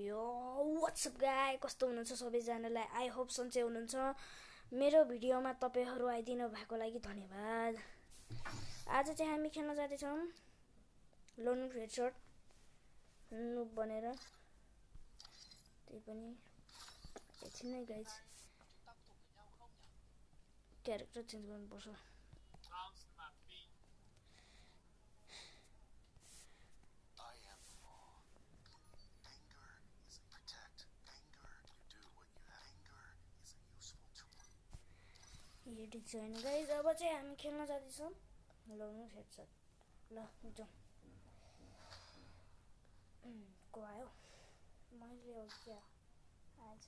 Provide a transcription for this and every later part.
यो व्हाट्सअप गाइ कस्तो हुनुहुन्छ सबैजनालाई आई होप सन्चै हुनुहुन्छ। मेरो भिडियोमा तपाईहरु आइदिनु भएको लागि धन्यवाद। आज चाहिँ हामी खेल्न जाँदैछौँ लोन हेडशट नुब बनेर। त्यही पनि एकछिन नै गाइज क्यारेक्टर चेन्ज गर्नुपर्छ। यो ठिक छैन गाइज। अब चाहिँ हामी खेल्न जाँदैछौँ लोन हेडशट। ल जाउँ। को आयो? मैले हो क्या आज?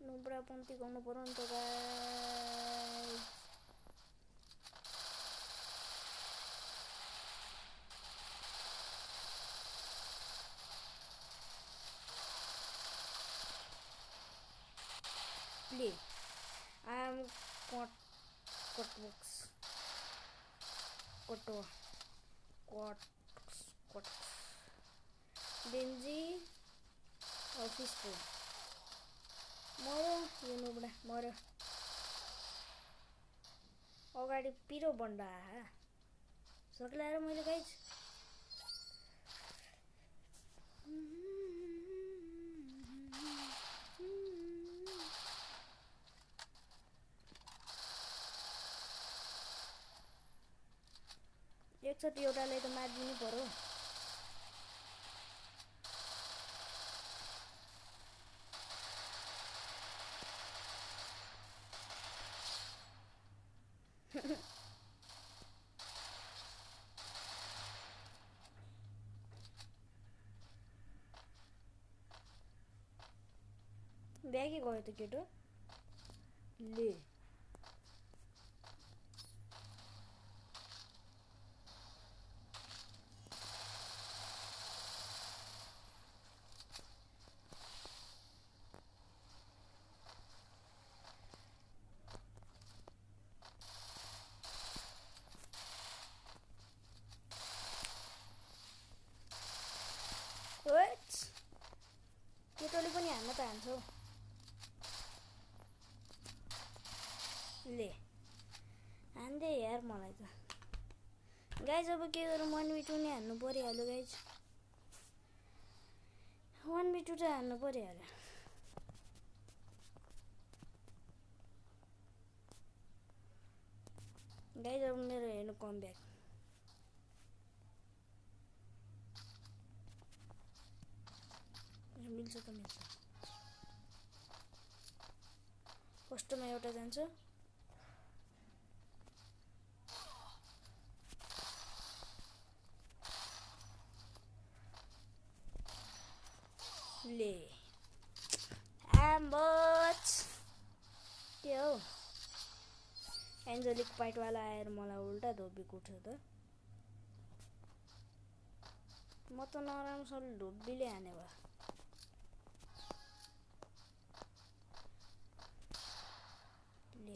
नुब्रा पन्ती गर्नु पर्यो नि त गाइस। ले I am Cotbox Benji Office मरो यो नुब्रा मरो। अगाडि पिरो बन्डा सक्लाएर मैले गाइज एकचोटि एउटालाई त मारिदिनु पर्यो। ब्यागी गयो त केटो ले। केटोले पनि हान्न त हान्छौ ले हान्दे यार मलाई त। गाइज अब के गरौँ 1v2 नै हान्नु परिहाल्यो गाइज। 1v2 चाहिँ हान्नु परिहाल्यो। गाइज अब मेरो हेर्नु कमब्याक मिल्छ त मिल्छ। फर्स्टमा एउटा जान्छ ले एम्बच के हो एन्जेलिक पाइटवाला आएर मलाई उल्टा धोबी कुट्छ त। म त नराम्रोसँग धोबीले हाने भए ले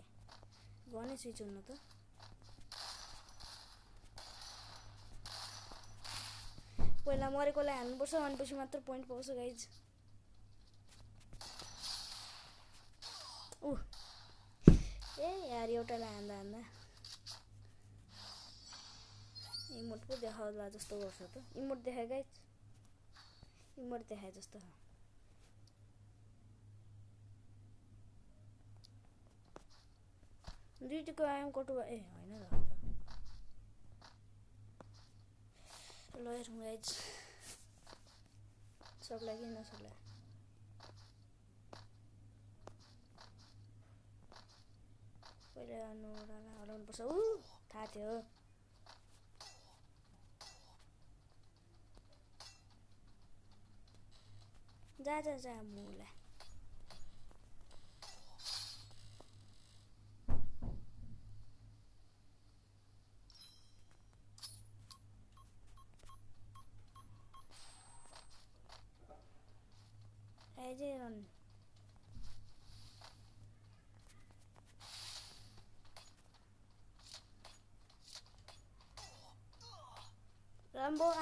गने स्विच हुनु त। पहिला मरेकोलाई हान्नुपर्छ अनि पछि मात्र पोइन्ट पाउँछ गाइज। ए यार एउटालाई हान्दा इमोट पो देखाउला जस्तो गर्छ त। इमोट देखाए गाइज इमोट देखाए जस्तो दुईटीको आयाम कटुवा ए होइन र ल हेरौँ गाइज सक्ला कि नसक्ला। पहिला नुब्रालाई हराउनुपर्छ। थाहा थियो जा मुला चाहिँ रन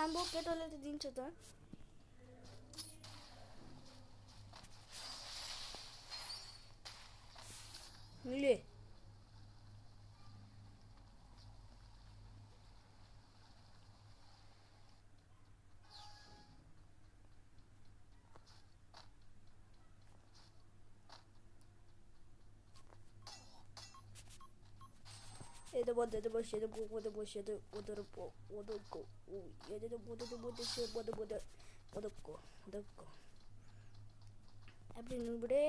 आम्बो केटोले त दिन्छ त ले 얘도 뭐도 뭐시도 뭐도 뭐시도 뭐도 뭐도 얘도 뭐도 அப்படி நுபடே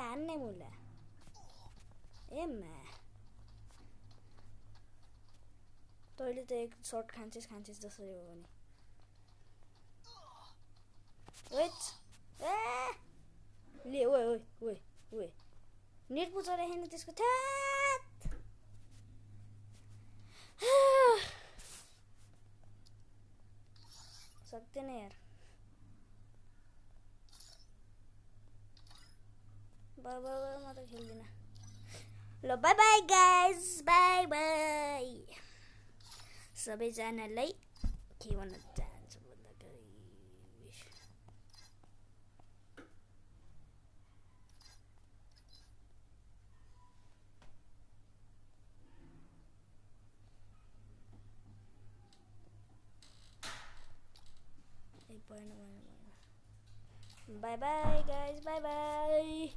அண்ணே முல்ல एम्मा तैँले त एक सर्ट खान्छस् जसरी हो भने वेट ले ओए नेट पुछा रहेन त्यसको थात सक्दैन यार बाबा म त खेल्दिन ल बाई बाई गाइज बाई सबैजनालाई के भन्न चाहन्छु भन्दाखेरि बाई बाई गाइज बाई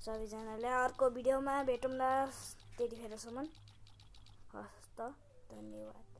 सबैजनाले अर्को भिडियोमा भेटौँ न त्यतिखेरसम्म हस् त धन्यवाद।